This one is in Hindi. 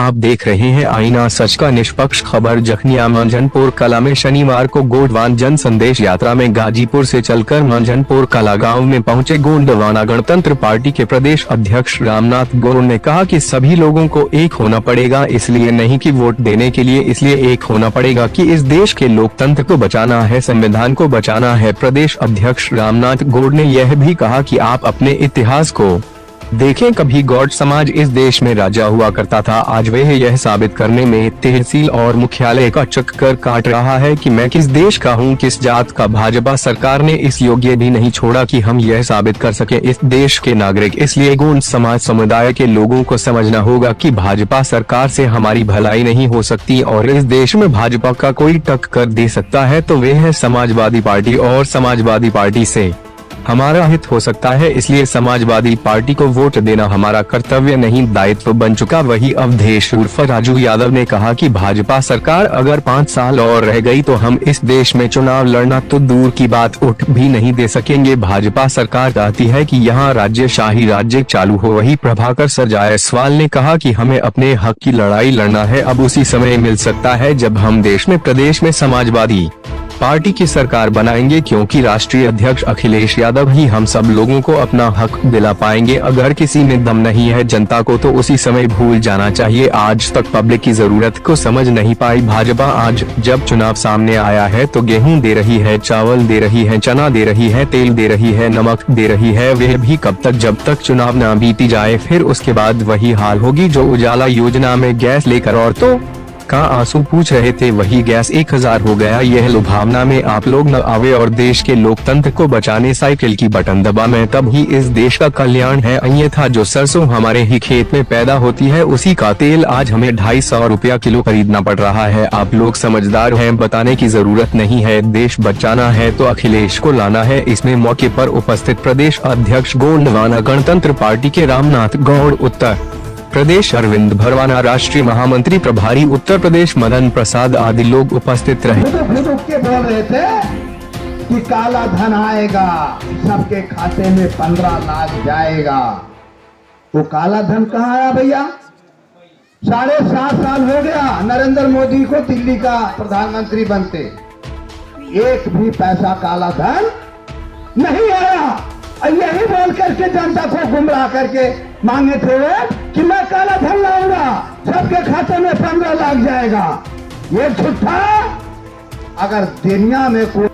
आप देख रहे हैं आईना सच का निष्पक्ष खबर। जखनिया मंझनपुर कला में शनिवार को गोंडवाना जन संदेश यात्रा में गाजीपुर से चलकर मंझनपुर कला गांव में पहुंचे गोंडवाना गणतंत्र पार्टी के प्रदेश अध्यक्ष रामनाथ गौड़ ने कहा कि सभी लोगों को एक होना पड़ेगा, इसलिए नहीं कि वोट देने के लिए, इसलिए एक होना पड़ेगा कि इस देश के लोकतंत्र को बचाना है, संविधान को बचाना है। प्रदेश अध्यक्ष रामनाथ गौड़ ने यह भी कहा कि आप अपने इतिहास को देखें, कभी गौड़ समाज इस देश में राजा हुआ करता था। आज वह यह साबित करने में तहसील और मुख्यालय का चक्कर काट रहा है कि मैं किस देश का हूं, किस जात का। भाजपा सरकार ने इस योग्य भी नहीं छोड़ा कि हम यह साबित कर सके इस देश के नागरिक। इसलिए गौड़ समाज समुदाय के लोगों को समझना होगा कि भाजपा सरकार से हमारी भलाई नहीं हो सकती और इस देश में भाजपा का कोई टक्कर दे सकता है तो वे है समाजवादी पार्टी, और समाजवादी पार्टी से हमारा हित हो सकता है। इसलिए समाजवादी पार्टी को वोट देना हमारा कर्तव्य नहीं, दायित्व बन चुका। वही अवधेश उर्फ राजू यादव ने कहा कि भाजपा सरकार अगर 5 साल और रह गई तो हम इस देश में चुनाव लड़ना तो दूर की बात उठ भी नहीं दे सकेंगे। भाजपा सरकार चाहती है कि यहाँ राज्यशाही राज्य चालू हो। वही प्रभाकर सर जायसवाल ने कहा कि हमें अपने हक की लड़ाई लड़ना है, अब उसी समय मिल सकता है जब हम देश में प्रदेश में समाजवादी पार्टी की सरकार बनाएंगे, क्योंकि राष्ट्रीय अध्यक्ष अखिलेश यादव ही हम सब लोगों को अपना हक दिला पाएंगे। अगर किसी में दम नहीं है जनता को तो उसी समय भूल जाना चाहिए। आज तक पब्लिक की जरूरत को समझ नहीं पाई भाजपा, आज जब चुनाव सामने आया है तो गेहूं दे रही है, चावल दे रही है, चना दे रही है, तेल दे रही है, नमक दे रही है। वह भी कब तक, जब तक चुनाव न बीती जाए। फिर उसके बाद वही हाल होगी जो उजाला योजना में गैस लेकर और तो का आंसू पूछ रहे थे, वही गैस 1000 हो गया। यह लुभावना में आप लोग न आवे और देश के लोकतंत्र को बचाने साइकिल की बटन दबा में, तब ही इस देश का कल्याण है। अन्यथा जो सरसों हमारे ही खेत में पैदा होती है उसी का तेल आज हमें 250 रुपया किलो खरीदना पड़ रहा है। आप लोग समझदार हैं, बताने की जरूरत नहीं है। देश बचाना है तो अखिलेश को लाना है। इसमें मौके पर उपस्थित प्रदेश अध्यक्ष गोंडवाना गणतंत्र पार्टी के रामनाथ गौड़, उत्तर प्रदेश अरविंद भरवाना, राष्ट्रीय महामंत्री प्रभारी उत्तर प्रदेश मदन प्रसाद आदि लोग उपस्थित रहे। के बोल रहे थे कि काला धन आएगा, सबके खाते में 15 लाख जाएगा। वो काला धन कहाँ आया भैया? 7.5 साल हो गया नरेंद्र मोदी को दिल्ली का प्रधानमंत्री बनते, एक भी पैसा काला धन नहीं आया। यही बोल करके जनता को गुमराह करके मांगे थे कि मैं काला धन लाऊंगा, सबके खाते में 15 लाख जाएगा। ये झूठा। अगर दुनिया में कोई